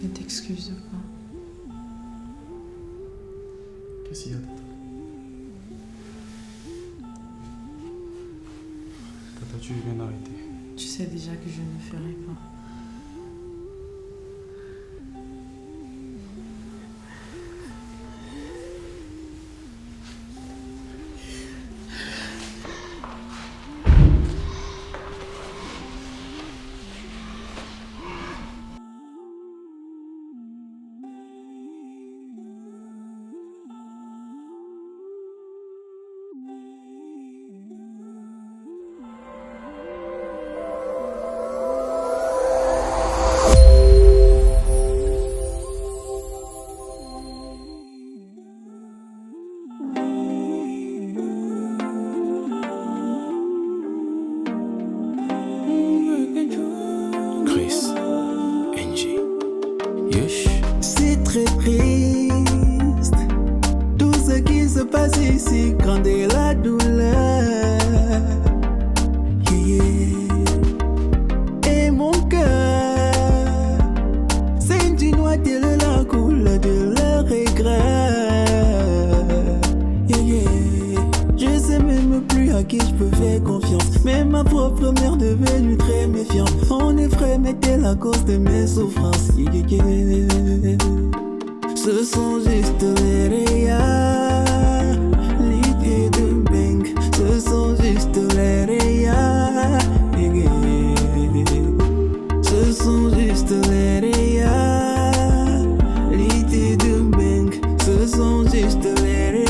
Ne t'excuse pas. Qu'est-ce qu'il y a, Tata? Tata, tu veux bien arrêter? Tu sais déjà que je ne ferai pas. Chris, NG, Yush. C'est très triste. Tout ce qui se passe ici, quand est la douleur. Yeah, yeah. Et mon cœur, c'est une noix-de la couleur de leur regret. Yeah, yeah. Je sais même plus à qui je peux faire confiance. Même ma propre mère devenue très méfiante. On est frère, mais t'es la cause de mes souffrances. Yeah, yeah, yeah. Ce sont juste les réalités de Bang. Ce sont juste les réalités. Ce sont juste les réalités de Bang. Ce sont juste les réalités.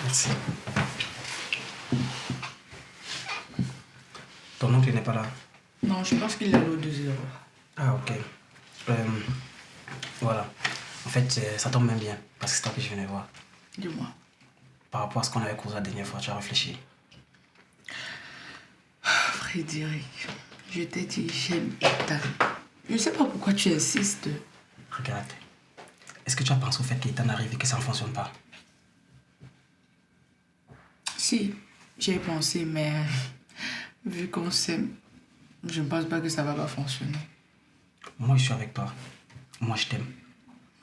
Merci. Ton oncle n'est pas là? Non, je pense qu'il est au 2-0. Ah, ok. Voilà. En fait, ça tombe même bien, parce que c'est toi que je venais voir. Dis-moi. Par rapport à ce qu'on avait causé la dernière fois, tu as réfléchi? Frédéric, je t'ai dit, j'aime Ethan. Je ne sais pas pourquoi tu insistes. Regarde. Est-ce que tu as pensé au fait qu'Ethan arrive et que ça ne fonctionne pas? Si, j'ai pensé, mais vu qu'on s'aime, je ne pense pas que ça va pas fonctionner. Moi, je suis avec toi. Moi, je t'aime.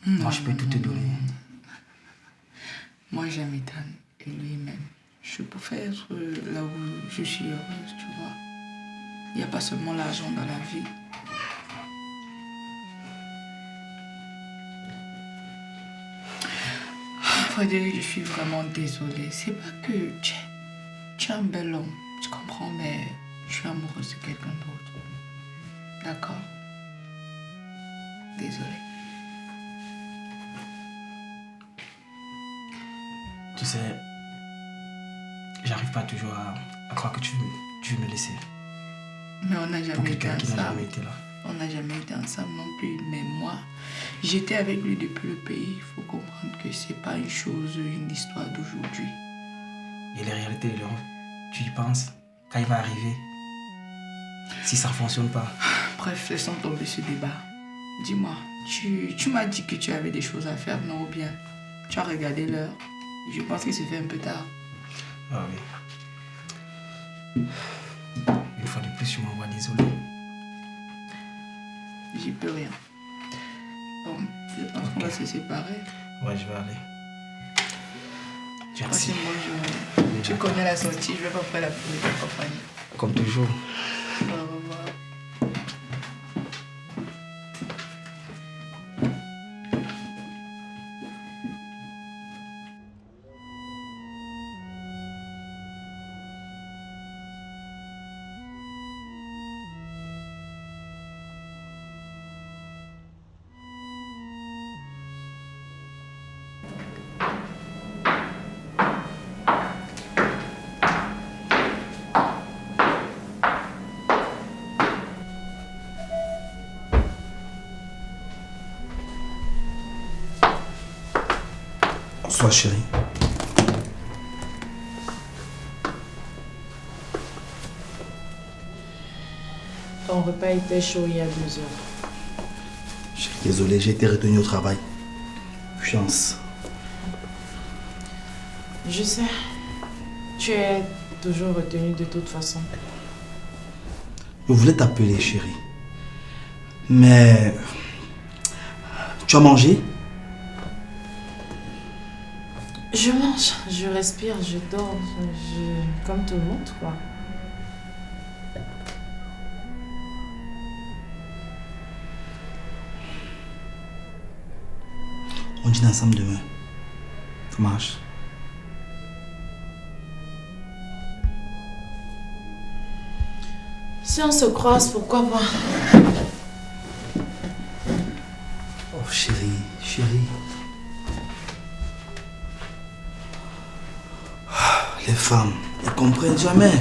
Moi, je peux tout te donner. Moi, j'aime Ethan et lui même. Je préfère être là où je suis heureuse, tu vois. Il n'y a pas seulement l'argent dans la vie. Frédéric, je suis vraiment désolée. C'est pas que tu es un bel homme, tu comprends, mais je suis amoureuse de quelqu'un d'autre. D'accord? Désolée. Tu sais, j'arrive pas toujours à croire que tu veux me laisser. Mais on n'a Pour jamais été quelqu'un qui n'a ensemble. jamais été là. On n'a jamais été ensemble non plus. Mais moi, j'étais avec lui depuis le pays. Il faut comprendre que c'est pas une chose, une histoire d'aujourd'hui. Et les réalités, Léon, tu y penses quand il va arriver? Si ça ne fonctionne pas. Bref, laissons tomber ce débat. Dis-moi, tu m'as dit que tu avais des choses à faire, non? Ou bien tu as regardé l'heure? Je pense qu'il se fait un peu tard. Ah oui. Une fois de plus, je m'envoie désolé. J'y peux rien. Bon, je pense qu'on va se séparer. Ouais, je vais aller. Passez Merci. une bonne journée. Tu connais la sortie, je vais pas faire la pub de compagnie. Comme toujours. Au revoir. Bonsoir chérie. Ton repas était chaud il y a 2 heures. Chérie, désolé, j'ai été retenu au travail. Chance. Je sais. Tu es toujours retenu de toute façon. Je voulais t'appeler chérie. Mais... Tu as mangé? Je mange, je respire, je dors, comme tout le monde, quoi. On dîne ensemble demain. Ça marche. Si on se croise, pourquoi pas? Oh chérie, chérie. Les femmes, elles comprennent jamais.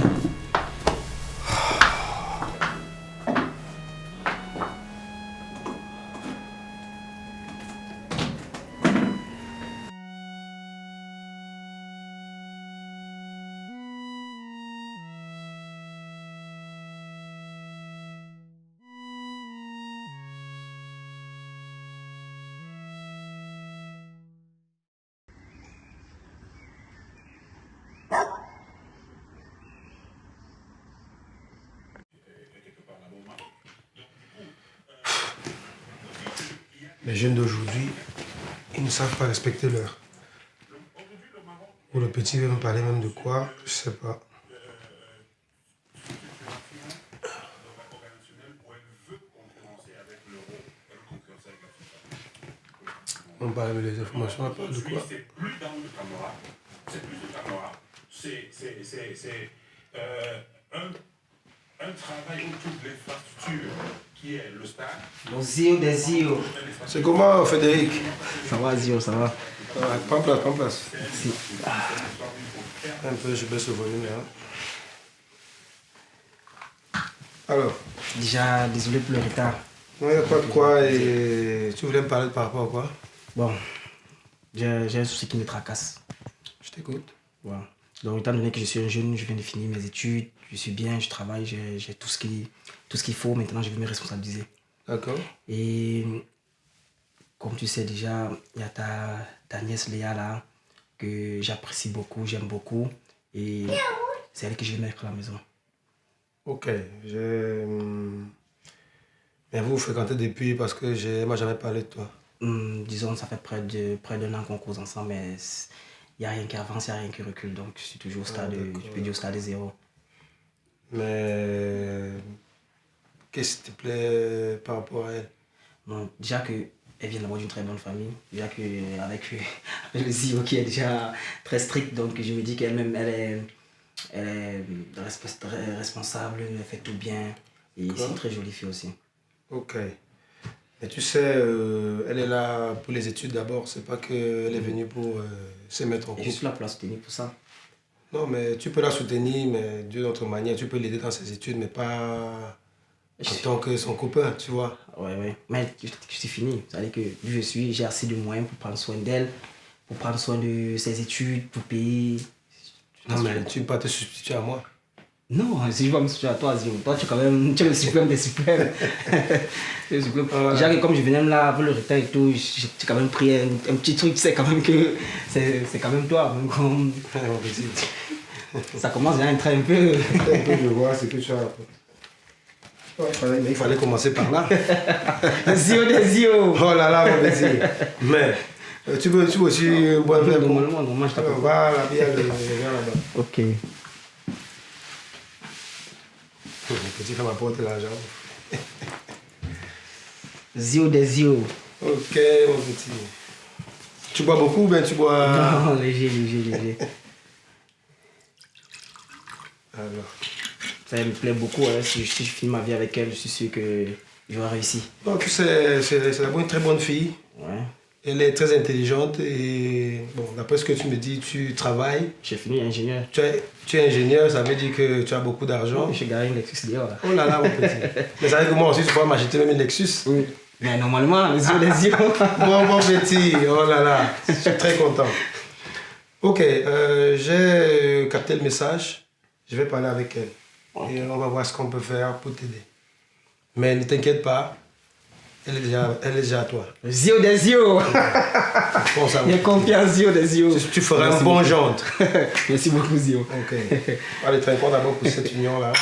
Les jeunes d'aujourd'hui, ils ne savent pas respecter l'heure. Ou le petit veut me parler même de quoi, je sais pas. On parle des informations, on parle de quoi? C'est plus dans le Camorra, c'est plus le Camorra. C'est un travail autour de l'infrastructure qui est le stade. Bon, Zio des Zio. C'est comment, Frédéric? Ça va, Zio, ça va. Prends place, prends place. Merci. Un peu, je baisse le volume là. Alors? Déjà, désolé pour le retard. Non, il n'y a pas de quoi. Et tu voulais me parler par rapport à quoi? Bon, j'ai un souci qui me tracasse. Je t'écoute. Voilà. Donc, étant donné que je suis un jeune, je viens de finir mes études, je suis bien, je travaille, j'ai tout ce qu'il faut. Maintenant, je veux me responsabiliser. D'accord. Et comme tu sais déjà, il y a ta nièce Léa là, que j'apprécie beaucoup, j'aime beaucoup. Et c'est elle que je vais mettre à la maison. Ok. Mais vous fréquentez depuis parce que elle m'a jamais parlé de toi. Disons, ça fait près d'un an qu'on cause ensemble, mais il n'y a rien qui avance, il n'y a rien qui recule. Donc, je suis toujours au stade, je peux dire au stade de 0. Mais qu'est-ce qui te plaît par rapport à elle? Bon, déjà qu'elle vient d'avoir d'une très bonne famille, déjà qu'avec le CEO qui est déjà très strict, donc je me dis qu'elle-même, elle est responsable, elle fait tout bien. Et c'est une très jolie fille aussi. Ok. Mais tu sais, elle est là pour les études d'abord, c'est pas qu'elle est venue pour se mettre en couple. Et je suis là pour la soutenir pour ça. Non, mais tu peux la soutenir, mais d'une autre manière, tu peux l'aider dans ses études, mais pas en tant que son copain, tu vois. Ouais. Mais je suis fini. C'est-à-dire que je suis, j'ai assez de moyens pour prendre soin d'elle, pour prendre soin de ses études, pour payer. Non, mais tu ne peux pas te substituer à moi. Non, si je vais me substituer à toi, toi tu es quand même le suprême des suprêmes. Déjà que comme je venais là pour le retard et tout, j'ai quand même pris un petit truc, tu sais quand même que c'est quand même toi. Même comme... Ça commence à entrer un peu. Je vois ce que tu as. Il fallait commencer par là. Zio. Oh là là, mon petit. Mais tu veux aussi boire un verre? Normalement, je t'appelle. Voilà, bien là-bas. Ok. Mon petit frère m'apporte l'argent. Zio des Zio. Ok, mon petit. Tu bois beaucoup ou bien tu bois... Non, léger. Alors. Ça me plaît beaucoup, hein. Si je finis ma vie avec elle, je suis sûr que j'aurai réussi. Non, tu sais, c'est une très bonne fille. Ouais. Elle est très intelligente et bon, d'après ce que tu me dis, tu travailles. J'ai fini ingénieur. Tu es ingénieur, ça veut dire que tu as beaucoup d'argent. J'ai gagné une Lexus d'ailleurs. Oh là là, mon petit. Mais ça veut dire que moi aussi, tu pourras m'acheter même une Lexus. Oui. Mais normalement, les yeux des yeux. Mon petit, oh là là, je suis très content. Ok, j'ai capté le message. Je vais parler avec elle. Et on va voir ce qu'on peut faire pour t'aider. Mais ne t'inquiète pas, elle est déjà à toi. Les yeux des yeux. Bon, ça va. Il y a confiance, yeux des yeux. Tu feras un bon gendre. Merci beaucoup, Zio. Ok. Allez, trinquons d'abord pour cette union-là.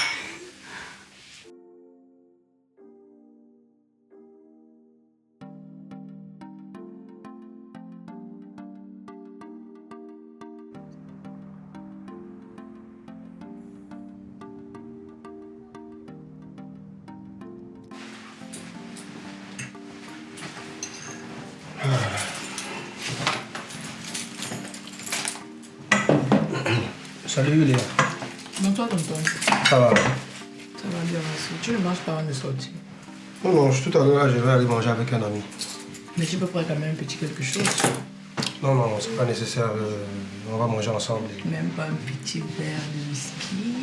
Salut Léa. Bonsoir, tonton. Ça va? Ça va bien, merci. Tu ne manges pas avant de sortir. Non, non, tout à l'heure, je vais aller manger avec un ami. Mais tu peux prendre quand même un petit quelque chose. Non, non, c'est pas nécessaire. On va manger ensemble. Même pas un petit verre de whisky.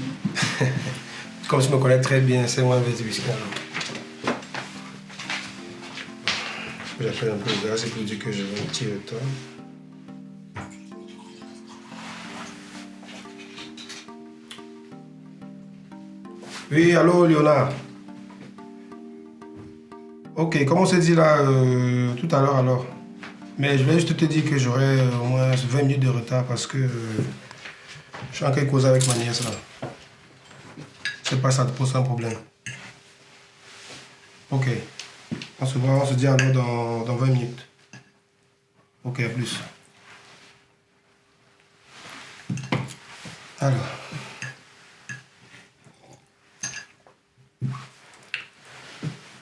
Comme tu me connais très bien, c'est moi un verre de whisky alors. J'appelle un peu le gars, c'est pour dire que je vais un petit retard. Oui, allô Léonard. Ok, comme on s'est dit là tout à l'heure alors. Mais je vais juste te dire que j'aurai au moins 20 minutes de retard parce que je suis en train de causer avec ma nièce là. Je sais pas si ça te pose un problème. Ok. On se voit, on se dit alors dans 20 minutes. Ok, à plus. Alors.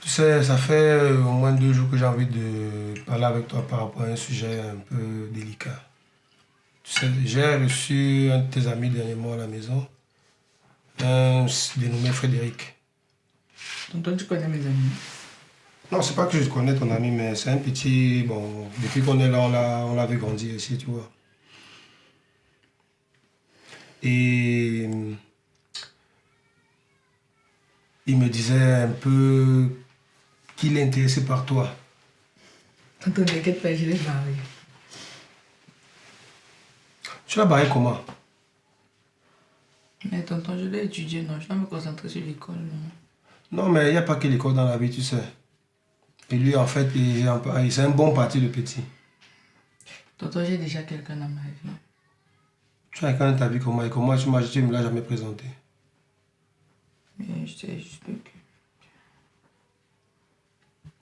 Tu sais, ça fait au moins 2 jours que j'ai envie de parler avec toi par rapport à un sujet un peu délicat. Tu sais, j'ai reçu un de tes amis dernièrement à la maison, un dénommé Frédéric. Tonton, tu connais mes amis? Non, c'est pas que je connais ton ami, mais c'est un petit... Bon, depuis qu'on est là, on l'avait grandi ici, tu vois. Et... il me disait un peu qu'il est intéressé par toi. Tonton, t'inquiète pas, je l'ai marié. Tu l'as barré comment? Mais tonton, je l'ai étudié, non. Je dois me concentrer sur l'école, non. Non, mais il n'y a pas que l'école dans la vie, tu sais. Et lui, en fait, c'est un bon parti, le petit. Tonton, j'ai déjà quelqu'un dans ma vie. Tu as quelqu'un dans ta vie comment? Et comment tu ne me l'as jamais présenté? Mais je sais juste que...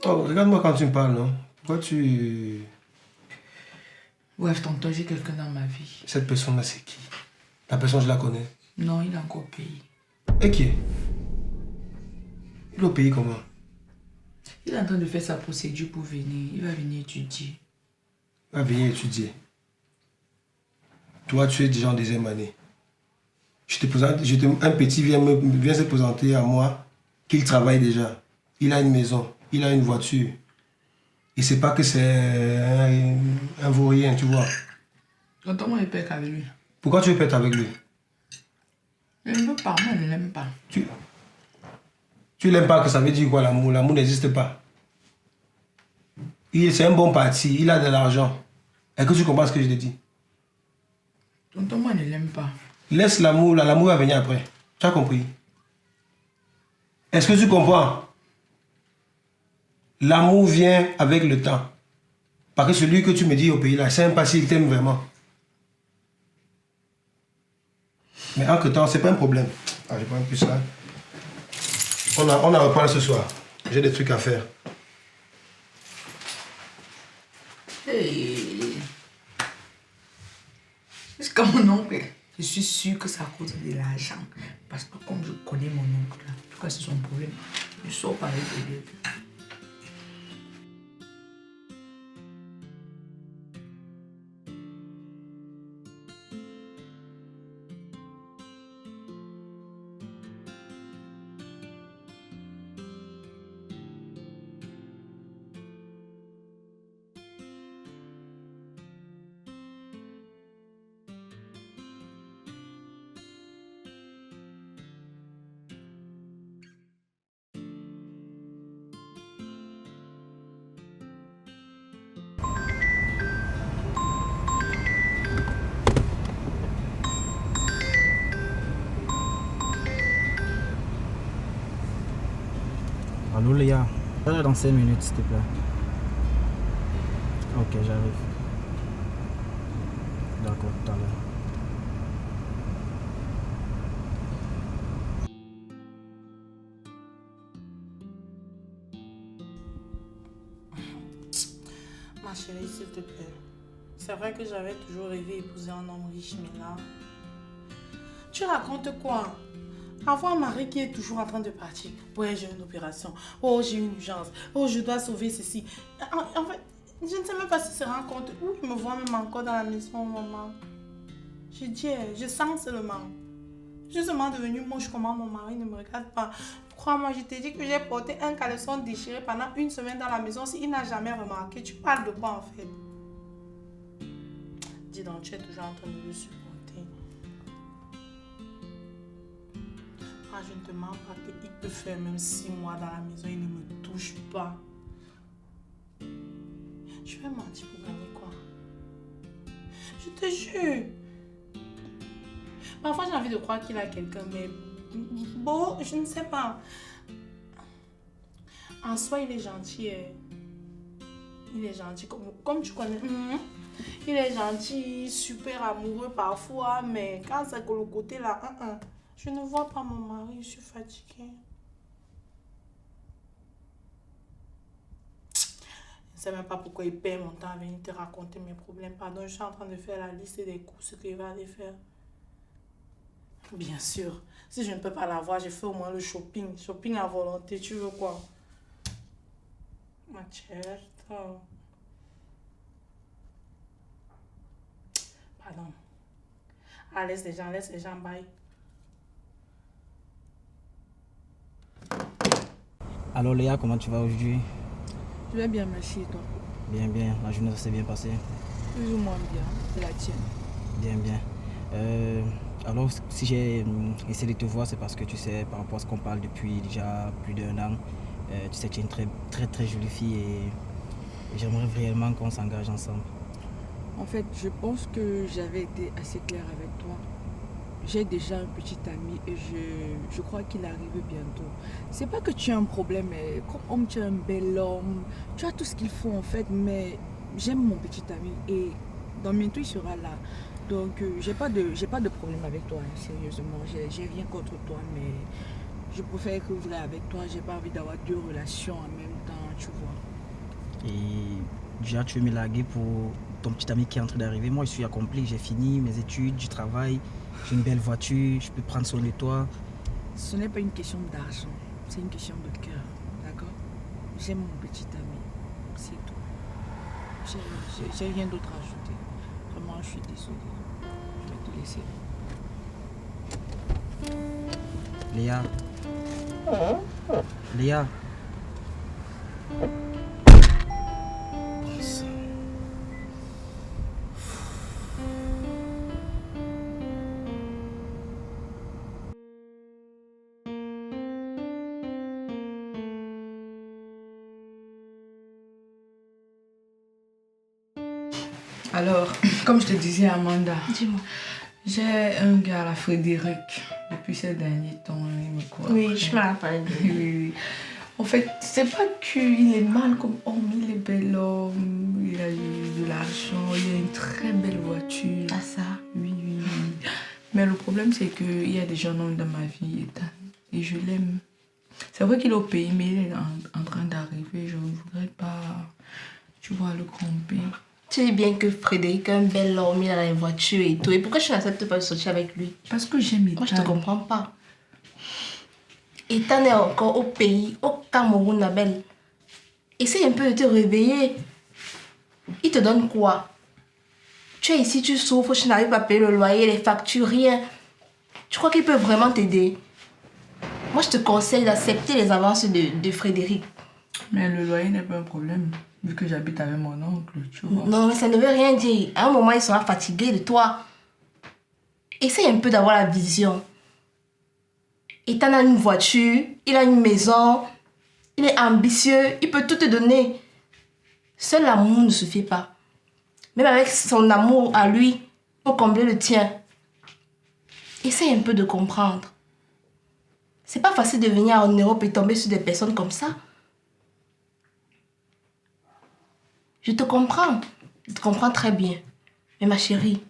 Oh, regarde-moi quand tu me parles, non? Pourquoi tu... Bref, tonton, j'ai quelqu'un dans ma vie. Cette personne-là, c'est qui? La personne, je la connais. Non, il est encore au pays. Et qui est? Il est au pays comment? Il est en train de faire sa procédure pour venir. Il va venir étudier. Il va venir étudier. Toi, tu es déjà en 2e année. Un petit vient se présenter à moi qu'il travaille déjà. Il a une maison, il a une voiture. Et c'est pas que c'est un vaurien, tu vois. Tonton, moi, je pète avec lui. Pourquoi tu veux pète avec lui? Je ne veux pas, moi, je ne l'aime pas. Tu l'aimes pas, que ça veut dire quoi l'amour? L'amour n'existe pas. C'est un bon parti, il a de l'argent. Est-ce que tu comprends ce que je te dis? Tonton, moi, je ne l'aime pas. Laisse l'amour, là, l'amour va venir après. Tu as compris? Est-ce que tu comprends? L'amour vient avec le temps. Parce que celui que tu me dis au pays là, c'est un pas s'il t'aime vraiment. Mais entre-temps, c'est pas un problème. Ah, je prends plus ça. On en reparle ce soir. J'ai des trucs à faire. Hey. Jusqu'à mon oncle, je suis sûre que c'est à cause de l'argent. Parce que comme je connais mon oncle, là, en tout cas c'est son problème, je sors pas avec lui. Allô Léa, dans 5 minutes s'il te plaît. Ok, j'arrive. D'accord, tout à l'heure. Ma chérie, s'il te plaît. C'est vrai que j'avais toujours rêvé d'épouser un homme riche, mais là... Tu racontes quoi? Avoir un mari qui est toujours en train de partir. Ouais, j'ai une opération. Oh, j'ai une urgence. Oh, je dois sauver ceci. En fait, je ne sais même pas s'il se rend compte où il me voit même encore dans la maison, maman. Je dis, je sens seulement. Je suis seulement devenue moche comment mon mari ne me regarde pas. Crois-moi, je t'ai dit que j'ai porté un caleçon déchiré pendant une semaine dans la maison s'il n'a jamais remarqué. Tu parles de quoi en fait? Dis donc, tu es toujours en train de le supporter. Ah, je ne te mens pas qu'il peut faire même 6 mois dans la maison, il ne me touche pas. Je vais mentir pour gagner quoi? Je te jure. Parfois, j'ai envie de croire qu'il a quelqu'un, mais bon, je ne sais pas. En soi, il est gentil. Il est gentil, comme tu connais. Il est gentil, super amoureux parfois, mais quand c'est que le côté là, je ne vois pas mon mari, je suis fatiguée. Je ne sais même pas pourquoi il perd mon temps à venir te raconter mes problèmes. Pardon, je suis en train de faire la liste des courses qu'il va aller faire. Bien sûr, si je ne peux pas l'avoir, je fais au moins le shopping. Shopping à volonté, tu veux quoi? Ma certo. Pardon. Ah, laisse les gens, bye. Alors Léa, comment tu vas aujourd'hui? Je vais bien, merci, et toi? Bien, bien. La journée s'est bien passée? Plus ou moins bien, c'est la tienne. Bien, bien. Alors, si j'ai essayé de te voir, c'est parce que tu sais, par rapport à ce qu'on parle depuis déjà plus d'1 an, tu sais que tu es une très jolie fille et j'aimerais réellement qu'on s'engage ensemble. En fait, je pense que j'avais été assez claire avec toi. J'ai déjà un petit ami et je crois qu'il arrive bientôt. C'est pas que tu as un problème, mais comme homme, tu es un bel homme. Tu as tout ce qu'il faut en fait, mais j'aime mon petit ami et dans bientôt il sera là. Donc, j'ai pas de problème avec toi, hein, sérieusement. J'ai rien contre toi, mais je préfère être vrai avec toi. J'ai pas envie d'avoir 2 relations en même temps, tu vois. Et déjà, tu veux me larguer pour ton petit ami qui est en train d'arriver. Moi, je suis accompli, j'ai fini mes études, je travaille, j'ai une belle voiture, je peux prendre soin de toi. Ce n'est pas une question d'argent, c'est une question de cœur, d'accord? J'aime mon petit ami, c'est tout. J'ai rien d'autre à ajouter. Vraiment, je suis désolée. Je vais te laisser. Léa. Léa. Alors, comme je te disais, Amanda, Dis-moi. j'ai un gars, la Frédéric, depuis ces derniers temps, il me croit. Oui, je me rappelle. Oui. En fait, c'est pas qu'il est mal comme homme, il est bel homme, il a de l'argent, il a une très belle voiture. Ah ça? Oui. Mais le problème, c'est qu'il y a des jeunes hommes dans ma vie, et je l'aime. C'est vrai qu'il est au pays, mais il est en train d'arriver. Je ne voudrais pas, tu vois, le tromper. Tu dis bien que Frédéric est un bel homme, il a la voiture et tout. Et pourquoi tu n'acceptes pas de sortir avec lui? Parce que j'aime Ethan. Moi, je ne te comprends pas. Ethan est encore au pays, au Cameroun, la belle. Essaye un peu de te réveiller. Il te donne quoi? Tu es ici, tu souffres, tu n'arrives pas à payer le loyer, les factures, rien. Tu crois qu'il peut vraiment t'aider? Moi, je te conseille d'accepter les avances de Frédéric. Mais le loyer n'est pas un problème, vu que j'habite avec mon oncle, tu vois. Non, mais ça ne veut rien dire. À un moment, il sera fatigué de toi. Essaye un peu d'avoir la vision. Ethan a une voiture, il a une maison, il est ambitieux, il peut tout te donner. Seul l'amour ne suffit pas. Même avec son amour à lui, pour combler le tien. Essaye un peu de comprendre. C'est pas facile de venir en Europe et tomber sur des personnes comme ça. Je te comprends. Je te comprends très bien. Mais ma chérie,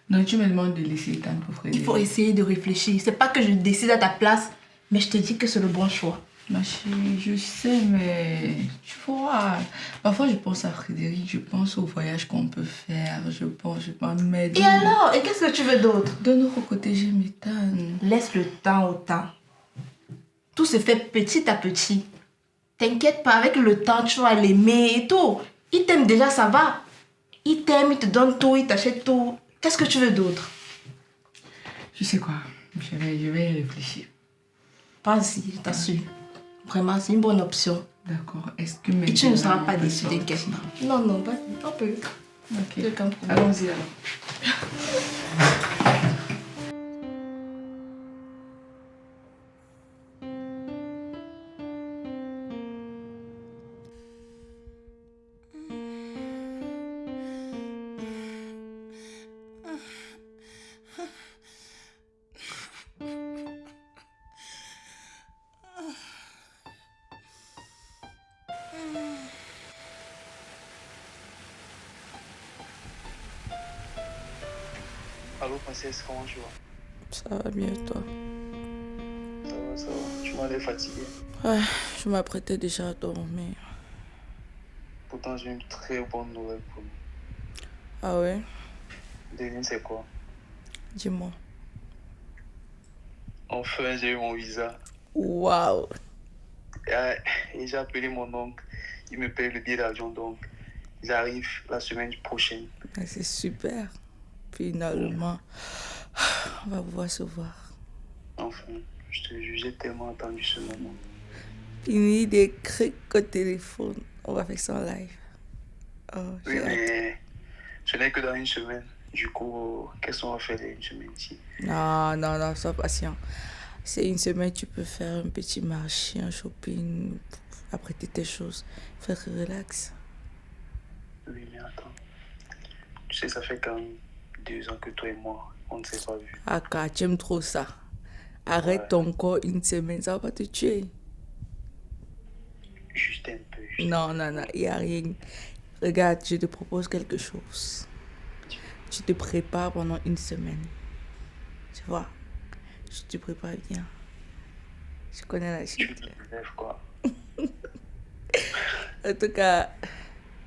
Donc tu me demandes de laisser le temps pour Frédéric. il faut essayer de réfléchir. C'est pas que je décide à ta place, mais je te dis que c'est le bon choix. Ma chérie, je sais, mais tu vois, parfois je pense à Frédéric, je pense au voyage qu'on peut faire, je pense, mais... Et alors? Et qu'est-ce que tu veux d'autre? De notre côté, je m'étonne. Laisse le temps au temps. Tout se fait petit à petit. T'inquiète pas, avec le temps, tu vas l'aimer et tout. Il t'aime déjà, ça va. Il t'aime, il te donne tout, il t'achète tout. Qu'est-ce que tu veux d'autre? Je sais quoi, je vais y réfléchir. Vas-y, je t'assure. Vraiment, c'est une bonne option. D'accord, est-ce que... Et tu ne seras pas déçu, t'inquiète pas. Non, non, vas-y, on peut. Ok, Aucun problème. allons-y alors. Allô, princesse, comment tu vas? Ça va bien, toi? Ça va, ça va. Tu m'as l'air fatigué. Ouais, je m'apprêtais déjà à dormir. Pourtant, j'ai une très bonne nouvelle pour nous. Ah ouais? Devine, c'est quoi? Dis-moi. Enfin, j'ai eu mon visa. Waouh! Et j'ai appelé mon oncle. Il me paye le billet d'avion, donc j'arrive la semaine prochaine. Ah, c'est super. Finalement, on va pouvoir se voir. Enfin, je te jure, j'ai tellement attendu ce moment. Fini des crics au téléphone. On va faire ça en live. Oh, Oui, j'ai hâte. mais ce n'est que dans une semaine. Du coup, qu'est-ce qu'on va faire une semaine ici? Non, non, non, sois patient. C'est une semaine, tu peux faire un petit marché, un shopping, apprêter tes choses, faire relax. Oui, mais attends. Tu sais, ça fait quand même 2 ans que toi et moi, on ne s'est pas vus. Ah, car tu aimes trop ça. Arrête ton corps une semaine, ça va pas te tuer. Juste un peu. Non, non, non, il n'y a rien. Regarde, je te propose quelque chose. Tu te prépares pendant une semaine. Tu vois, je te prépare bien. Je connais la Tu suite. te lèves, quoi. En tout cas,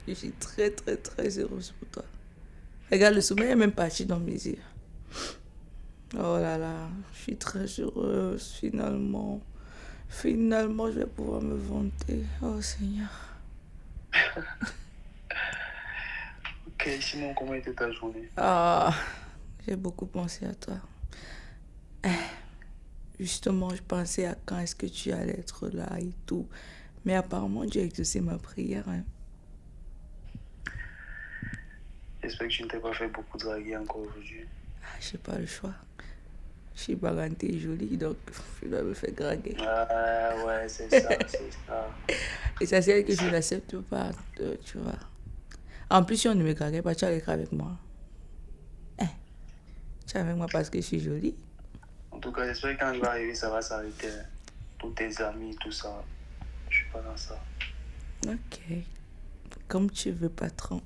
je suis très, très, très heureuse pour toi. Regarde, le sommeil est même parti dans mes yeux. Oh là là, je suis très heureuse, finalement. Finalement, je vais pouvoir me vanter. Oh Seigneur. Ok, sinon, comment était ta journée? Ah, j'ai beaucoup pensé à toi. Justement, je pensais à quand est-ce que tu allais être là et tout. Mais apparemment, Dieu a exaucé ma prière. Hein. J'espère que tu ne t'es pas fait beaucoup draguer encore aujourd'hui. Ah, j'ai pas le choix. Je suis barantée jolie, donc je dois me faire draguer. Ah ouais, c'est ça, c'est ça. Et ça, c'est que je n'accepte pas, tu vois. En plus, si on ne me draguait pas, tu allais être avec moi. Tu es avec moi parce que je suis jolie. En tout cas, j'espère que quand je vais arriver, ça va s'arrêter. Tous tes amis, tout ça. Je suis pas dans ça. Ok. Comme tu veux, patron.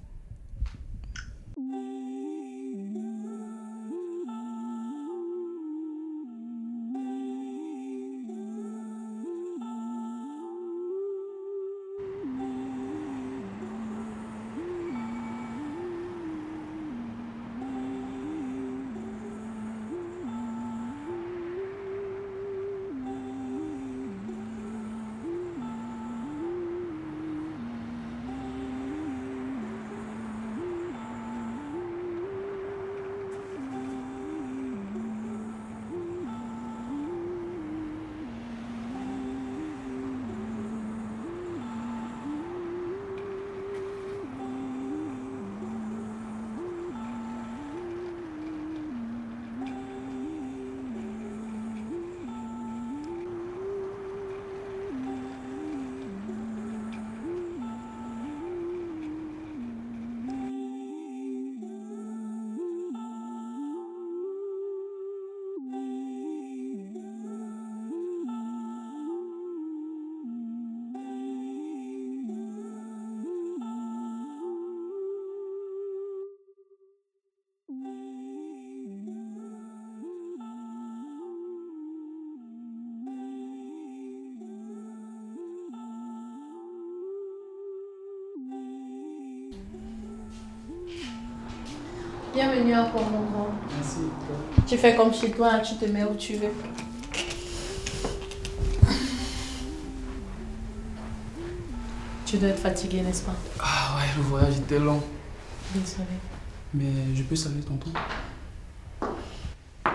Bienvenue encore, mon grand. Merci. Tu fais comme chez toi, tu te mets où tu veux. Tu dois être fatigué, n'est-ce pas? Ah ouais, le voyage était long. Désolée. Mais je peux saluer tonton?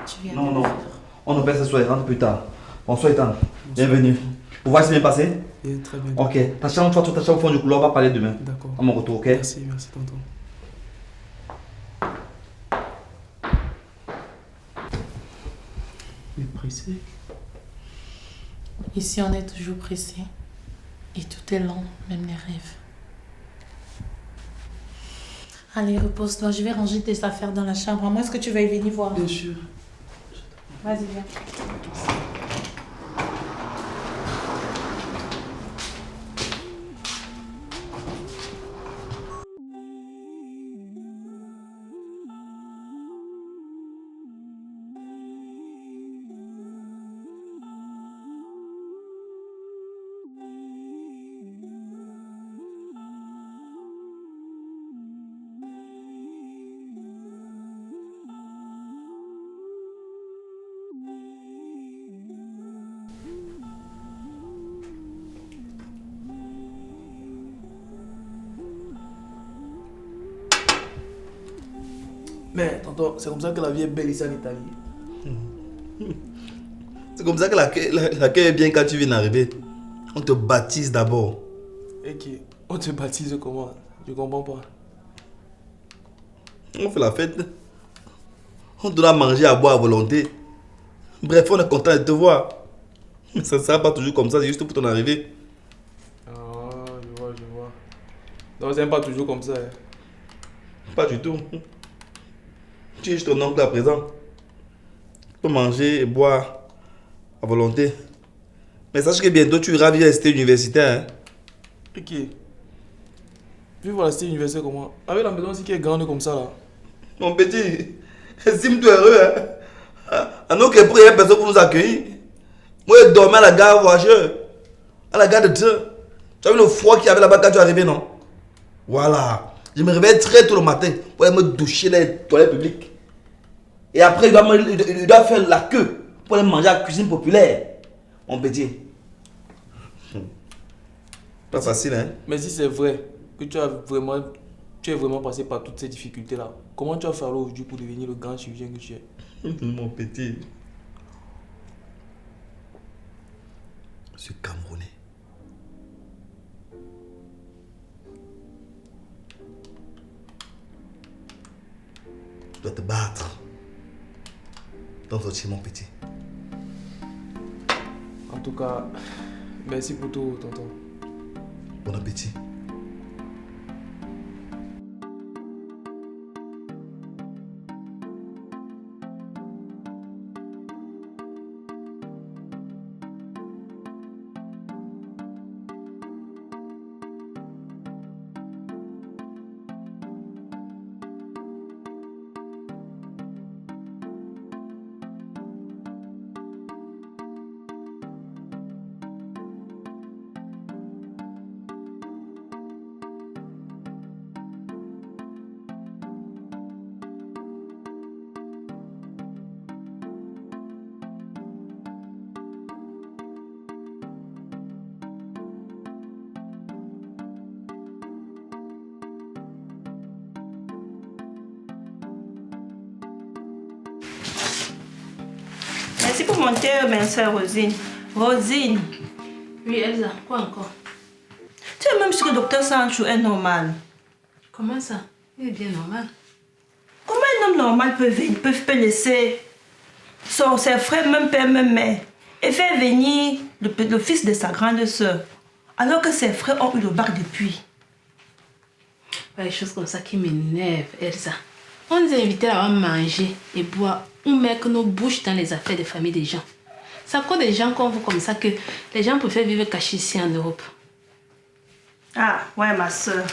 Tu viens Non, de non. le faire. On ne peut s'asseoir, rentre plus tard. Bonsoir, Ethan. Bienvenue. Vous voyez, c'est bien passé? Et très bien. Ok. Ta chambre, toi, ta chambre au fond du couloir, on va parler demain. D'accord. À mon retour, ok? Merci tonton. Il est pressé. Ici, on est toujours pressé. Et tout est lent, même les rêves. Allez, repose-toi. Je vais ranger tes affaires dans la chambre. À moins que tu veuilles venir voir. Bien sûr. Vas-y, viens. Mais tonton, c'est comme ça que la vie est belle ici en Italie. C'est comme ça que l'accueil est bien quand tu viens d'arriver. On te baptise d'abord. Et qui on te baptise comment? Je comprends pas. On fait la fête. On te donne à manger, à boire à volonté. Bref, on est content de te voir. Mais ça ne sera pas toujours comme ça, c'est juste pour ton arrivée. Ah, je vois. Donc c'est pas toujours comme ça. Hein. Pas du tout. Tu es juste ton oncle à présent. Tu peux manger et boire à volonté. Mais sache que bientôt tu iras vivre à la cité universitaire. Hein? Et qui? Vivre à la cité universitaire comment? Avec la maison aussi qui est grande comme ça là. Mon petit, estime-toi heureux. Hein? À nos crépes, il y a personne pour nous accueillir. Moi, je dormais à la gare voiture. À la gare de train. Tu as vu le froid qu'il y avait là-bas quand tu es arrivé, non? Voilà. Je me réveille très tôt le matin pour aller me doucher dans les toilettes publiques. Et après, il doit faire la queue pour aller manger à la cuisine populaire. Mon petit. Pas facile, hein? Mais si c'est vrai que tu es vraiment passé par toutes ces difficultés là, comment tu as fait alors aujourd'hui pour devenir le grand chirurgien que tu es? Mon petit. Je suis Camerounais. Tu dois te battre. Dans ton mon petit. En tout cas, merci pour tout, tonton. Bon appétit. Merci pour mon thé, ma soeur Rosine. Rosine. Oui, Elsa, quoi encore? Tu es même sûr que le docteur Sancho est normal? Comment ça? Il est bien normal. Comment un homme normal peut laisser ses frères, même père, même mère, et faire venir le fils de sa grande soeur, alors que ses frères ont eu le bac depuis? Pas des choses comme ça qui m'énervent, Elsa. On nous a invités à manger et boire. On met que nos bouches dans les affaires de famille des gens. C'est à cause des gens comme vous comme ça que les gens préfèrent vivre cachés ici en Europe. Ah, ouais, ma soeur.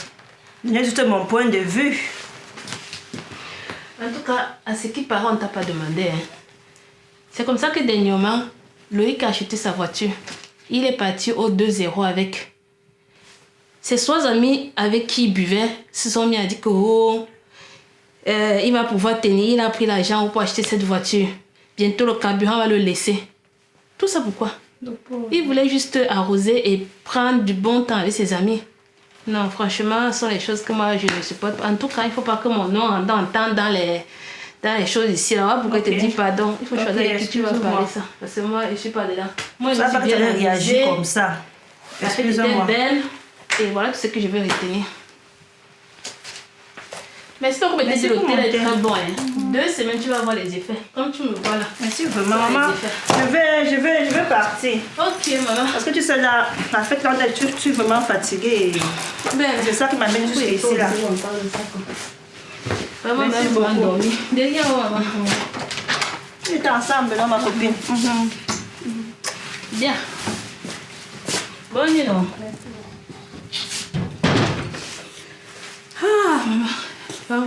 C'est juste mon point de vue. En tout cas, à ce qui paraît, on ne t'a pas demandé. Hein. C'est comme ça que dernièrement, Loïc a acheté sa voiture. Il est parti au 2-0 avec. Ses 3 amis avec qui il buvait se sont mis à dire que il va pouvoir tenir. Il a pris l'argent pour acheter cette voiture. Bientôt, le carburant va le laisser. Tout ça pourquoi? Il voulait juste arroser et prendre du bon temps avec ses amis. Non, franchement, ce sont les choses que moi, je ne supporte pas. En tout cas, il ne faut pas que mon nom entende dans les choses ici. Là, pourquoi te dis pardon? Il faut choisir avec qui tu vas parler ça. Parce que moi, je ne suis pas dedans. Moi, je suis bien réagir comme ça. La fête était belle. Et voilà tout ce que je vais retenir. Mais si on peut te dire l'hôtel est très bon, hein. 2 semaines, tu vas voir les effets. Comme tu me vois là. Merci vraiment, maman. Je vais partir. Ok, maman. Parce que tu sais, là, la fête, là, je suis vraiment fatiguée. C'est ça qui m'amène jusqu'ici, là. Vraiment, merci beaucoup. Derrière, maman. On est ensemble, non, ma copine. Bien. Bonne nuit, non? Ah, maman.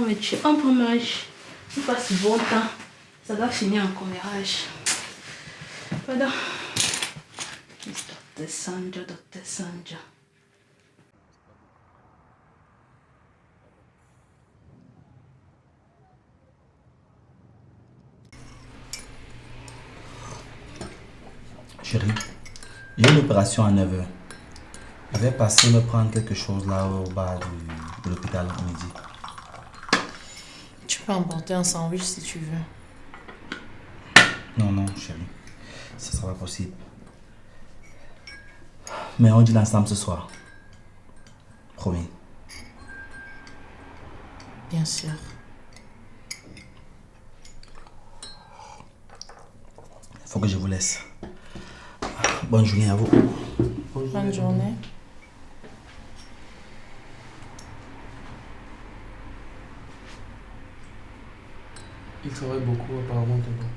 Mais tu es un peu mage. Tu passes bon temps. Ça doit finir en commérage. Pardon. Dr. Sandra, Dr. Sandra. Chérie, j'ai une opération à 9h. Je vais passer me prendre quelque chose là au bas de l'hôpital à midi. Tu peux emporter un sandwich si tu veux. Non, non, chérie. Ça sera pas possible. Mais on dîne ensemble ce soir. Promis. Bien sûr. Il faut que je vous laisse. Bonne journée à vous. Bonne journée. Il travaille beaucoup apparemment, tonton.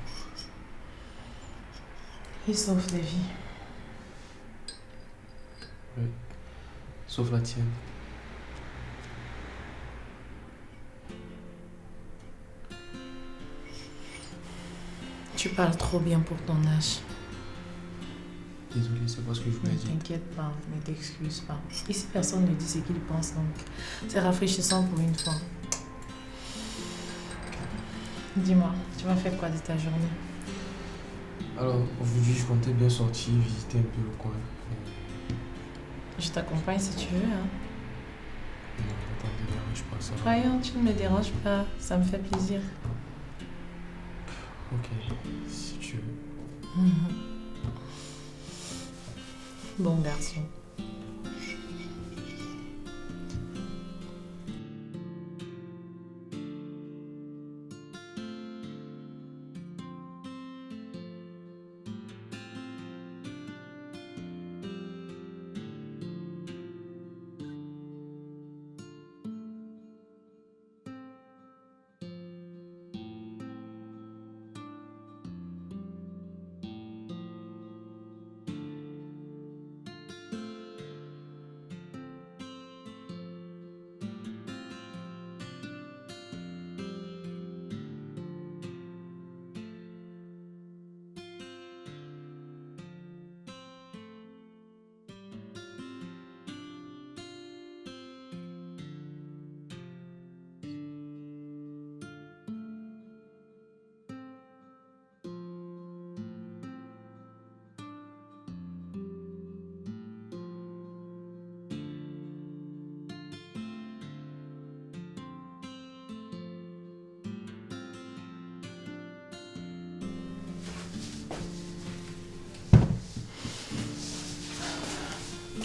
Il sauve des vies. Oui. Sauf la tienne. Tu parles trop bien pour ton âge. Désolé, c'est pas ce que je voulais dire. Ne t'inquiète pas, ne t'excuse pas. Ici, personne ne dit ce qu'il pense, donc c'est rafraîchissant pour une fois. Dis-moi, tu m'as fait quoi de ta journée? Alors, aujourd'hui, je comptais bien sortir, visiter un peu le coin. Je t'accompagne si tu veux, hein. Non, attends, ne dérange pas ça. Voyons, tu ne me déranges pas, ça me fait plaisir. Ok, si tu veux. Bon garçon.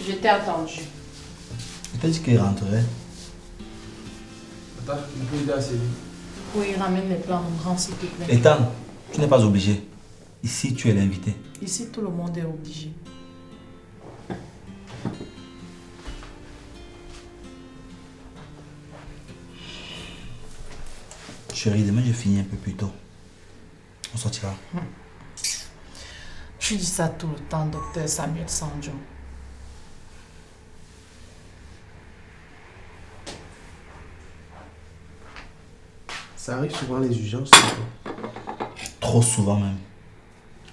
Je t'ai attendu. Je t'ai dit qu'il rentrerait. Attends, on peut aider à Céline. Oui, ramène les plats, mon grand, s'il te plaît. Ethan, tu n'es pas obligé. Ici, tu es l'invité. Ici, tout le monde est obligé. Chérie, demain, je finis un peu plus tôt. On sortira. Tu dis ça tout le temps, docteur Samuel Sanjo. Ça arrive souvent les urgences. Trop souvent même.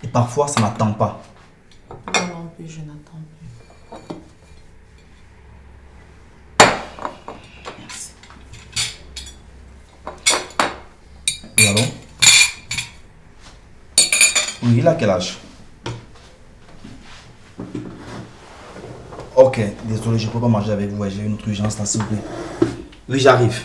Et parfois, ça n'attend pas. Moi non plus, je n'attends plus. Merci. Oui, allô? Oui, il a quel âge? Ok, désolé, je ne peux pas manger avec vous. J'ai une autre urgence là, s'il vous plaît. Oui, j'arrive.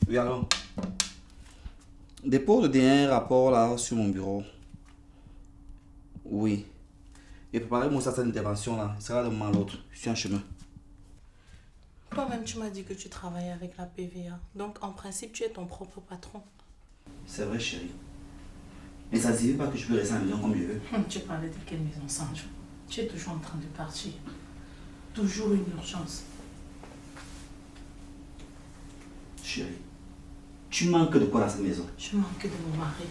Oui, allô? Dépôt de dernier rapport là sur mon bureau. Oui. Et préparez-moi ça, cette intervention là. Il sera d'un moment à l'autre. Je suis en chemin. Toi-même, tu m'as dit que tu travaillais avec la PVA. Donc, en principe, tu es ton propre patron. C'est vrai, chérie. Mais ça ne signifie pas que je peux rester à la maison comme je veux. Tu parlais de quelle maison, Sanjo? Tu es toujours en train de partir. Toujours une urgence. Chérie, tu manques de quoi dans cette maison? Je manque de mon mari.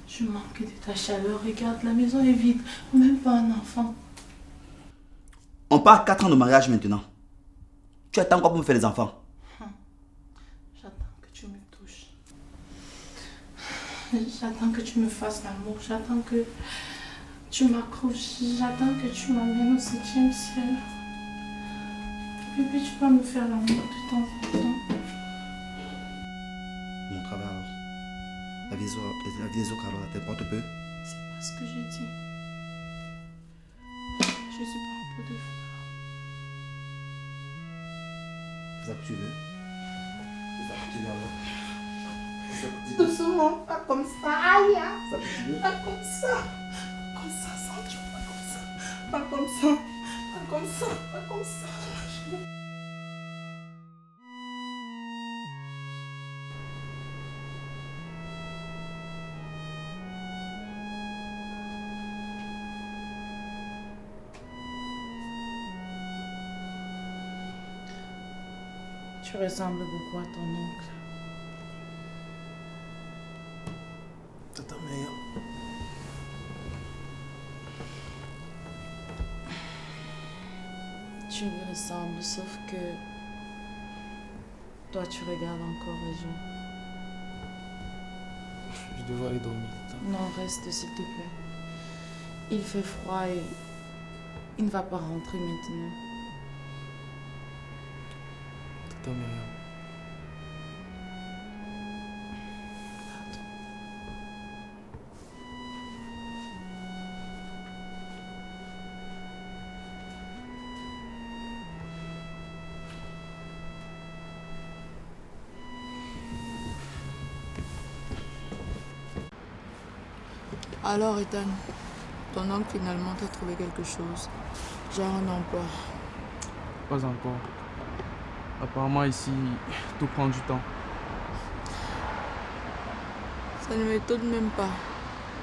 Je manque de ta chaleur. Regarde, la maison est vide. Même pas un enfant. On part à 4 ans de mariage maintenant. Tu attends quoi pour me faire des enfants? J'attends que tu me touches. J'attends que tu me fasses l'amour. J'attends que tu m'accroches. J'attends que tu m'amènes au 7e ciel. Et puis tu vas me faire l'amour de temps en temps. Mon travail alors. La vie des autres alors, elle t'importe peu? C'est pas ce que j'ai dit. Je suis pas en peau de fleur. C'est ça que tu veux? C'est ça que tu veux alors? C'est ça que tu veux? Doucement, pas comme ça. Aïe! C'est ça que tu veux? Pas comme ça. Pas comme ça, Sancho. Pas comme ça. Pas comme ça. Pas comme ça. Pas comme ça. Tu ressembles beaucoup à ton oncle. C'est ta meilleure. Tu lui ressembles, sauf que toi, tu regardes encore les gens. Je devrais aller dormir. Non, reste s'il te plaît. Il fait froid et il ne va pas rentrer maintenant. Tata Myriam. Alors, Ethan, ton oncle finalement t'a trouvé quelque chose. Genre un emploi. Pas encore. Apparemment ici, tout prend du temps. Ça ne m'étonne même pas.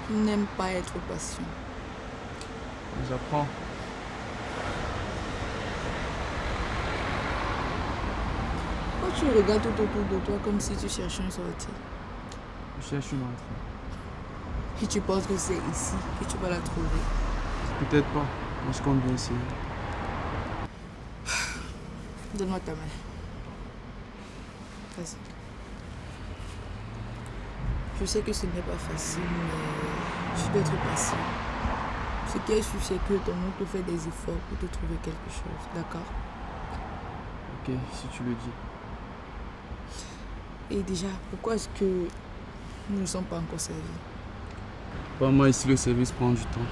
Je n'aime pas être patient. J'apprends. Pourquoi tu regardes tout autour de toi comme si tu cherchais une sortie? Je cherche une entrée. Et tu penses que c'est ici que tu vas la trouver? Peut-être pas, mais je compte bien essayer. Donne-moi ta main. Vas-y. Je sais que ce n'est pas facile, mais tu dois être patient. Ce qui est sûr, c'est que ton oncle fait des efforts pour te trouver quelque chose, d'accord? Ok, si tu le dis. Et déjà, pourquoi est-ce que nous ne sommes pas encore servis? Apparemment ici, le service prend du temps.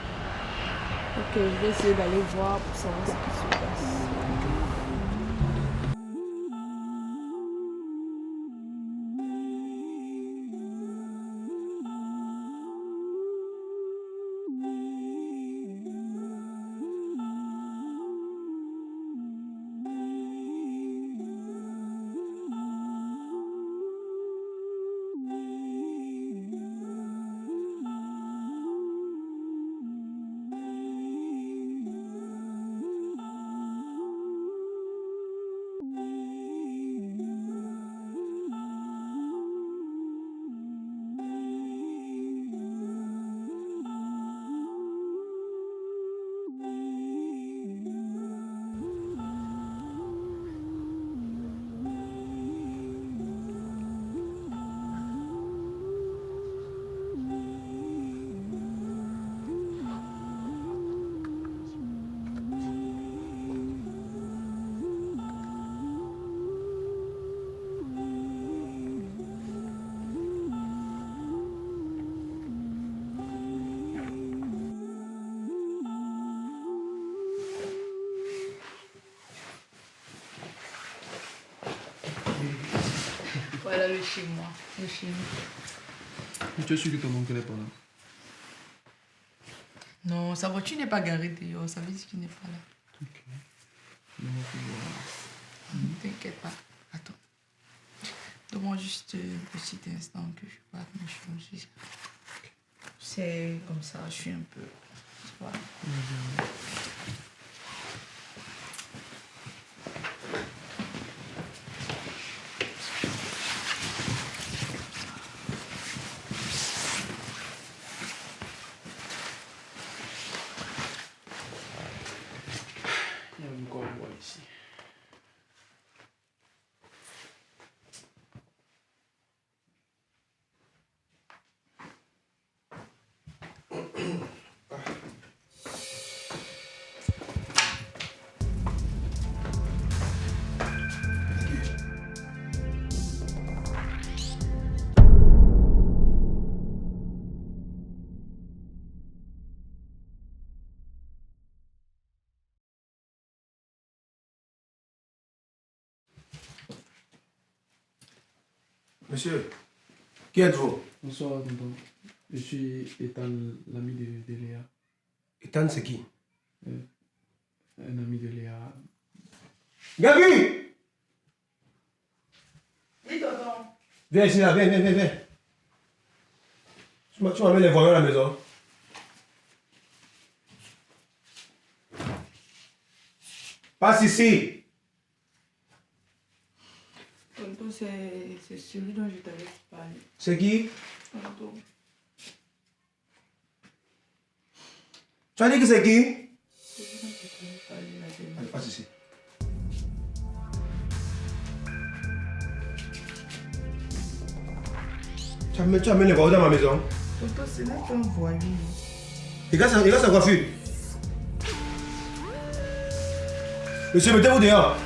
Ok, je vais essayer d'aller voir pour savoir ce qui se passe. Voilà le chez moi, le chez nous. Tu es sûr que ton oncle n'est pas là? Non, sa voiture n'est pas garée dehors, ça veut dire qu'il n'est pas là. Ok. T'inquiète pas, attends. Donne-moi juste un petit instant que je parte mes choses. C'est comme ça, je suis un peu... Tu vois. Il y a encore une voie ici. Monsieur, qui êtes-vous? Bonsoir, tonton. Je suis Ethan, l'ami de Léa. Ethan, c'est qui? Un ami de Léa. Gabi! Oui, tonton. Viens ici, là, viens. Tu m'amènes les voyants à la maison. Passe ici. Tonton, c'est celui dont je t'avais parlé. C'est qui? Tonton. Tu as dit que c'est qui? Celui dont je t'avais parlé la dernière. Allez, passe ici. Tu amènes les voyants dans ma maison. Tonton, ce n'est pas un voyou. Regarde sa coiffure. Monsieur, mettez-vous dehors.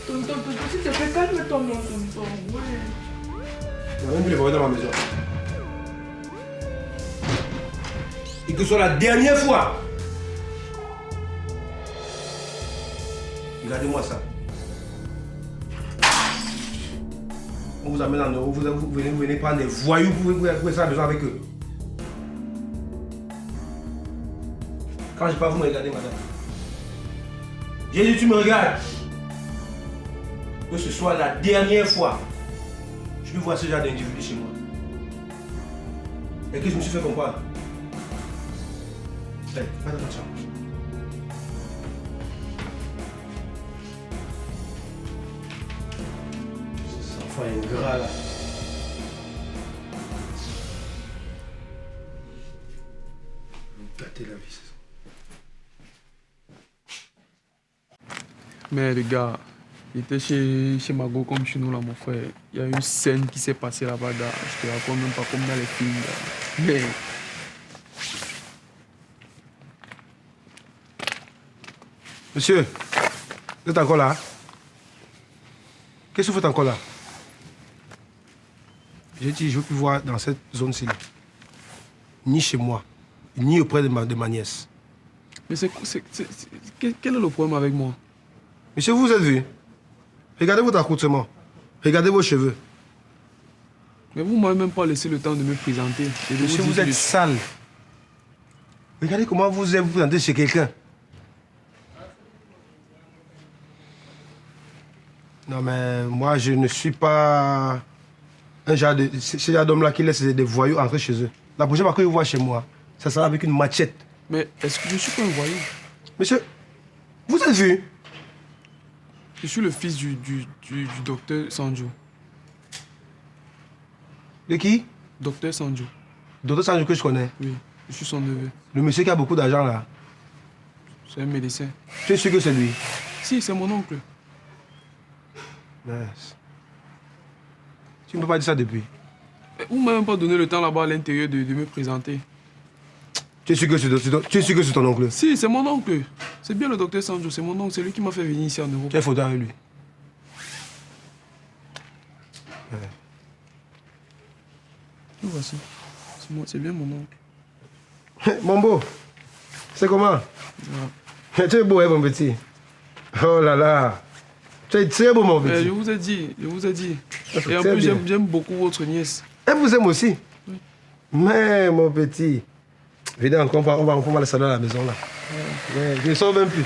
Tonton, s'il te plaît, calme ton nom, tonton. Ouais. Tu amènes les voyants dans ma maison. Et que ce soit la dernière fois. Regardez-moi ça. On vous amène en Europe, vous venez prendre des voyous, vous avez ça besoin avec eux. Quand je parle, vous me regardez, madame. J'ai dit, tu me regardes. Que ce soit la dernière fois, je peux voir ce genre d'individu chez moi. Et que je me suis fait comprendre. Allez, faites attention. Cet enfant est gras là. Vous gâtez la vie, c'est ça. Mais les gars, il était chez Mago comme chez nous là, mon frère. Il y a une scène qui s'est passée là-bas, gars. Je te raconte même pas comme dans les films, gars. Mais... Monsieur, vous êtes encore là? Qu'est-ce que vous faites encore là? J'ai dit, je ne veux plus voir dans cette zone-ci. Ni chez moi, ni auprès de ma nièce. Mais quel est le problème avec moi? Monsieur, vous êtes vu? Regardez votre accoutrement. Regardez vos cheveux. Mais vous ne m'avez même pas laissé le temps de me présenter. Monsieur, vous êtes sale. Regardez comment vous vous présentez chez quelqu'un. Non, mais moi, je ne suis pas un genre de... Ce genre d'homme-là qui laisse des voyous entrer chez eux. La prochaine fois que vous voyez chez moi, ça sera avec une machette. Mais est-ce que je suis pas un voyou? Monsieur, vous êtes vu? Je suis le fils du docteur Sanjo. De qui? Docteur Sanjo. Docteur Sanjo que je connais? Oui, je suis son neveu. Le monsieur qui a beaucoup d'argent là? C'est un médecin. Tu es sûr que c'est lui? Si, c'est mon oncle. Nice. Tu ne peux pas dire ça depuis? Vous ne m'avez même pas donné le temps là-bas à l'intérieur de me présenter. Tu es sûr que c'est ton oncle? Si, c'est mon oncle. C'est bien le docteur Sanjo, c'est mon oncle. C'est lui qui m'a fait venir ici en Europe. Tu as photo avec lui? Ouais. Tout voici. C'est bien mon oncle. Mon beau, c'est comment? Ouais. Tu es beau, hein, mon petit? Oh là là. Tu es très beau, mon Mais petit. je vous ai dit, je vous ai dit. c'est Et en très plus, bien. j'aime beaucoup votre nièce. Elle vous aime aussi? Oui. Mais, mon petit. Venez encore, on va le saluer à la maison, là. Ouais, je ne sors même plus.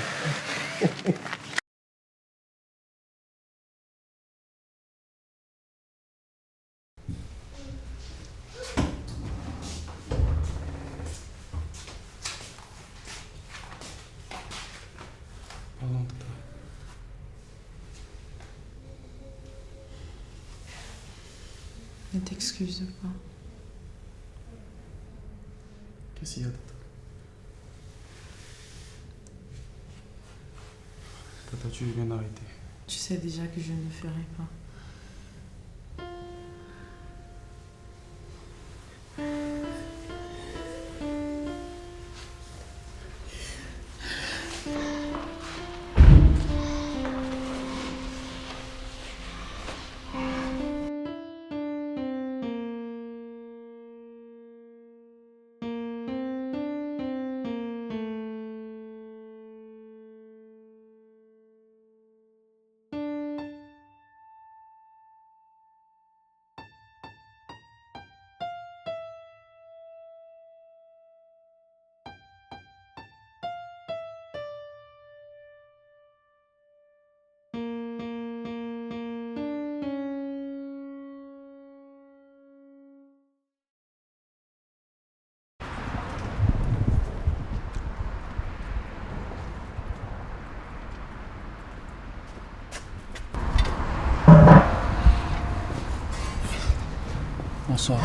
Pardon, tata. Ne t'excuse pas. Qu'est-ce qu'il y a, tata? Tata, tu viens d'arrêter. Tu sais déjà que je ne le ferai pas. Bonsoir.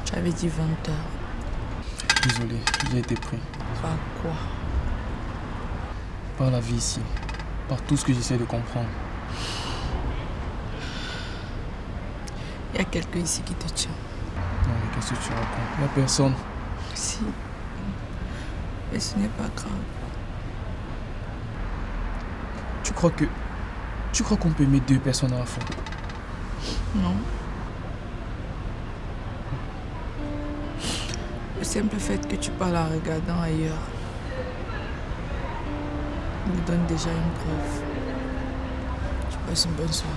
Tu avais dit 20h. Désolé, j'ai été pris. Par quoi? Par la vie ici. Par tout ce que j'essaie de comprendre. Il y a quelqu'un ici qui te tient. Non, mais qu'est-ce que tu racontes? Il n'y a personne. Si. Mais ce n'est pas grave. Tu crois qu'on peut aimer deux personnes à la fois? Non. Le simple fait que tu parles en regardant ailleurs me donne déjà une preuve. Tu passes une bonne soirée.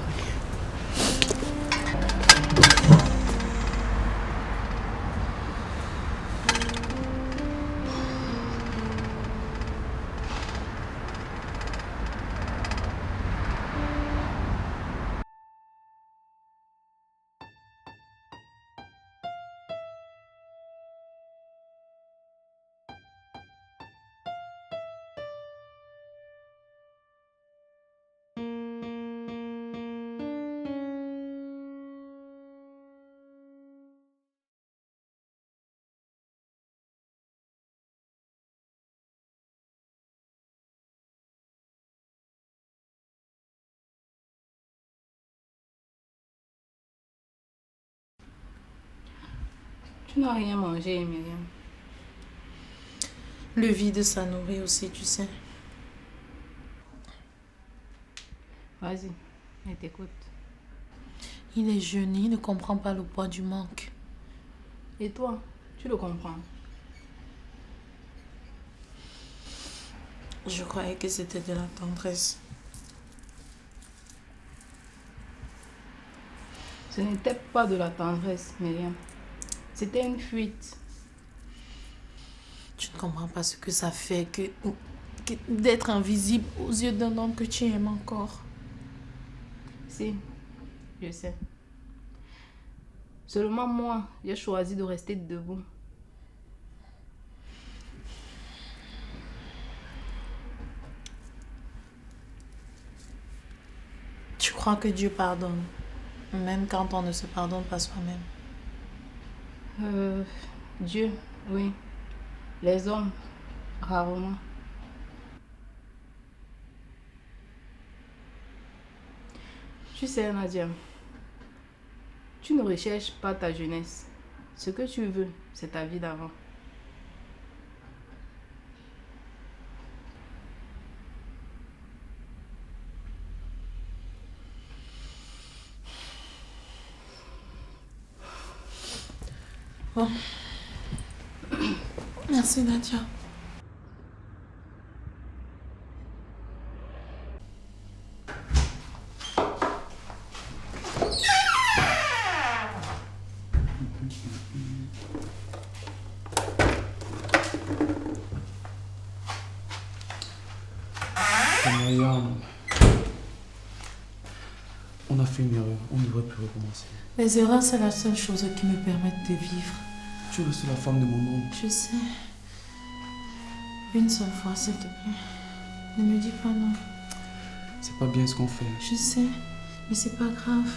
Tu n'as rien mangé, Myriam. Le vide, ça nourrit aussi, tu sais. Vas-y, je t'écoute. Il est jeune, il ne comprend pas le poids du manque. Et toi, tu le comprends? Je croyais que c'était de la tendresse. Ce n'était pas de la tendresse, Myriam. C'était une fuite. Tu ne comprends pas ce que ça fait que d'être invisible aux yeux d'un homme que tu aimes encore. Si, je sais. Seulement moi, j'ai choisi de rester debout. Tu crois que Dieu pardonne, même quand on ne se pardonne pas soi-même. Dieu, oui. Les hommes, rarement. Tu sais, Nadia, tu ne recherches pas ta jeunesse. Ce que tu veux, c'est ta vie d'avant. Bon. Merci, Nadia. Mariam, on a fait une erreur, on ne devrait plus recommencer. Les erreurs, c'est la seule chose qui me permette de vivre. Tu restes la femme de mon oncle. Je sais. Une seule fois, s'il te plaît. Ne me dis pas non. C'est pas bien ce qu'on fait. Je sais, mais c'est pas grave.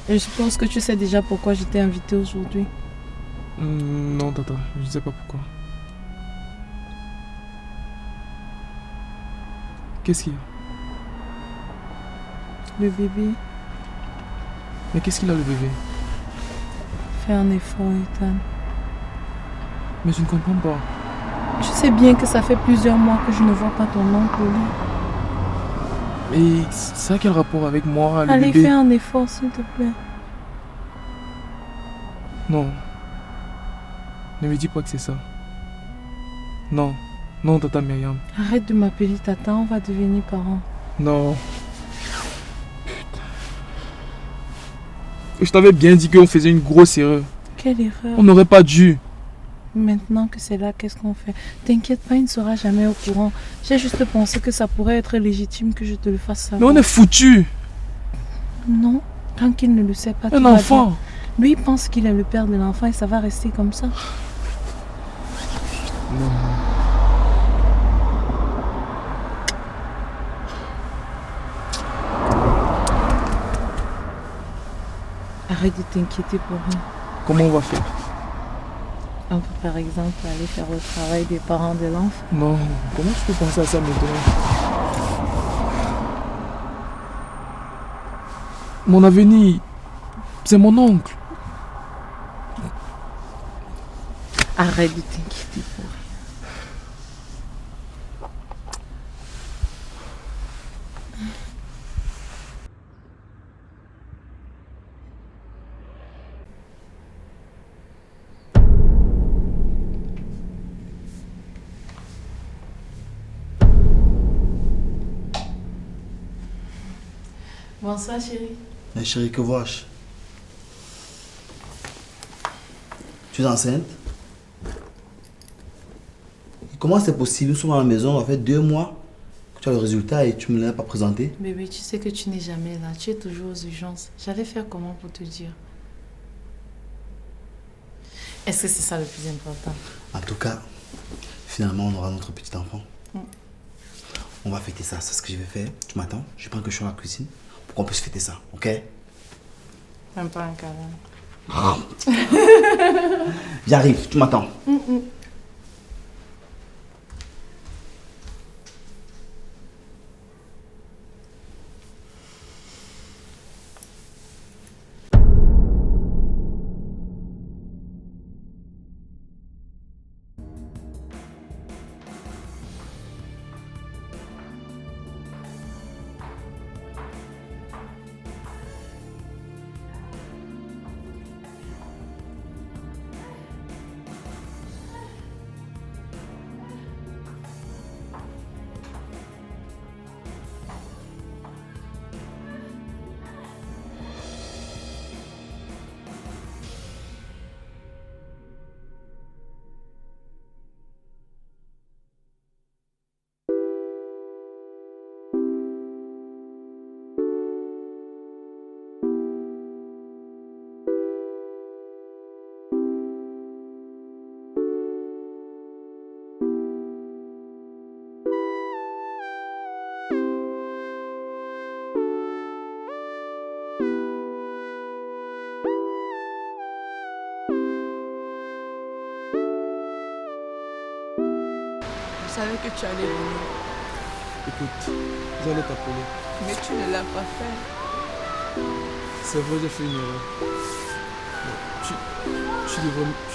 Et je pense que tu sais déjà pourquoi je t'ai invité aujourd'hui. Non, Tata, je ne sais pas pourquoi. Qu'est-ce qu'il y a? Le bébé. Mais qu'est-ce qu'il a, le bébé? Fais un effort, Ethan. Mais je ne comprends pas. Tu sais bien que ça fait plusieurs mois que je ne vois pas ton oncle au lit. Et ça a quel rapport avec moi, le Allez, bébé? fais un effort, s'il te plaît. Non. Ne me dis pas que c'est ça. Non. Non, Tata Myriam. Arrête de m'appeler Tata, on va devenir parents. Non. Putain. Je t'avais bien dit qu'on faisait une grosse erreur. Quelle erreur? On n'aurait pas dû. Maintenant que c'est là, qu'est-ce qu'on fait? T'inquiète pas, il ne sera jamais au courant. J'ai juste pensé que ça pourrait être légitime que je te le fasse savoir. Mais on est foutus. Non, tant qu'il ne le sait pas. Un enfant. Bien. Lui, il pense qu'il est le père de l'enfant et ça va rester comme ça. Non. Arrête de t'inquiéter pour rien. Comment on va faire? On peut par exemple aller faire le travail des parents de l'enfant. Non, comment je peux penser à ça maintenant? Mon avenir, c'est mon oncle. Arrête de t'inquiéter pour rien. Bonsoir chérie. Mais chérie, que vois-je? Tu es enceinte? Comment c'est possible? Nous sommes à la maison, ça fait 2 mois que tu as le résultat et tu ne me l'as pas présenté. Bébé, tu sais que tu n'es jamais là. Tu es toujours aux urgences. J'allais faire comment pour te dire? Est-ce que c'est ça le plus important? En tout cas, finalement, on aura notre petit enfant. On va fêter ça, c'est ce que je vais faire. Tu m'attends? Je prends quelque chose à la cuisine pour qu'on puisse fêter ça, ok? Même pas un câlin. J'arrive, tu m'attends. Je savais que tu allais venir. Écoute, j'allais t'appeler. Mais tu ne l'as pas fait. C'est vrai, j'ai fait une erreur.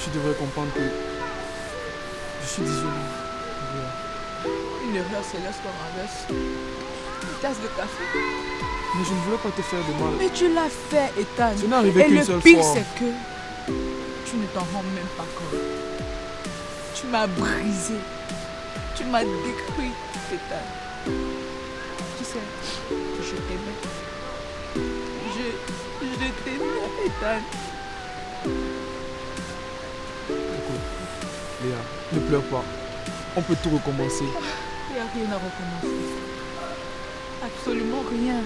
Tu devrais comprendre que je suis désolé. Une erreur, c'est lorsqu'on renverse une tasse de café. Mais je ne voulais pas te faire de mal. Mais tu l'as fait, Ethan. Ce n'est arrivé qu'une seule fois. Et le pire, fois. c'est que tu ne t'en rends même pas compte. Tu m'as brisé. Tu m'as détruit, Ethan. Tu sais, je t'aimais. Je t'aimais, Ethan. Écoute, Léa, ne pleure pas. On peut tout recommencer. Il n'y a rien à recommencer. Absolument rien.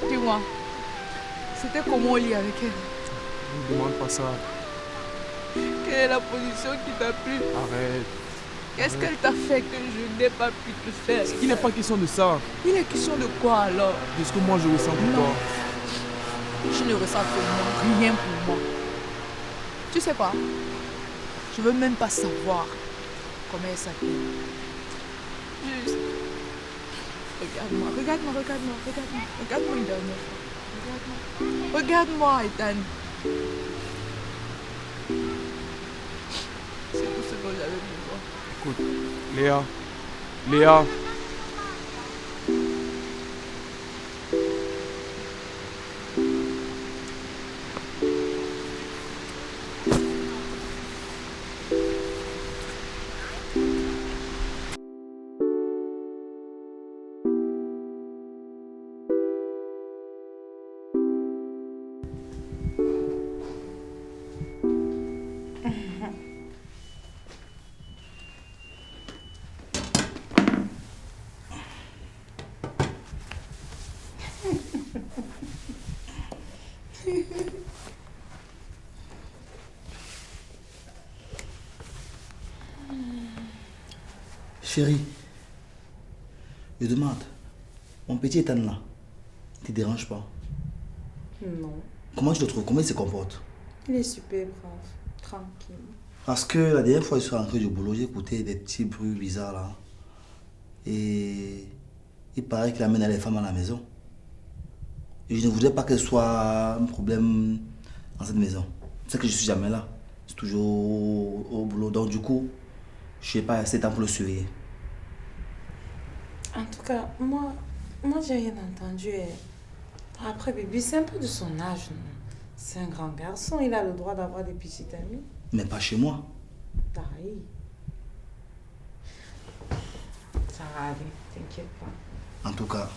Dis-moi, c'était comment au lit avec elle? Ne demande pas ça. Quelle est la position qui t'a plu? Arrête. Qu'est-ce qu'elle t'a fait que je n'ai pas pu te faire? Il n'est pas question de ça. Il est question de quoi alors? De ce que moi je ressens pour toi. Je ne ressens absolument rien pour moi. Tu sais quoi? Je veux même pas savoir comment elle s'appelle. Juste. Regarde-moi une dernière fois. Regarde-moi, Ethan. C'est tout ce que j'avais besoin. Écoute, Léa. Chérie, je demande, mon petit Ethan là, il te dérange pas? Non. Comment tu le trouves? Comment il se comporte? Il est super brave, tranquille. Parce que la dernière fois, je suis rentré du boulot, j'ai écouté des petits bruits bizarres là. Et il paraît qu'il amène les femmes à la maison. Et je ne voudrais pas qu'elle soit un problème dans cette maison. C'est que je suis jamais là. C'est toujours au boulot. Donc du coup, je n'ai pas assez de temps pour le surveiller. En tout cas, moi j'ai rien entendu. Après, bébé, c'est un peu de son âge. C'est un grand garçon, il a le droit d'avoir des petites amies. Mais pas chez moi. Pareil. Ça va aller, t'inquiète pas. En tout cas,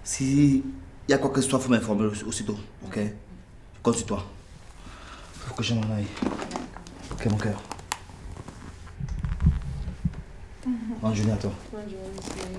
si il y a quoi que ce soit, il faut m'informer aussitôt. Ok? Je compte sur toi. Il faut que je m'en aille. Ok, mon cœur. Bonne journée à toi. Bonne journée.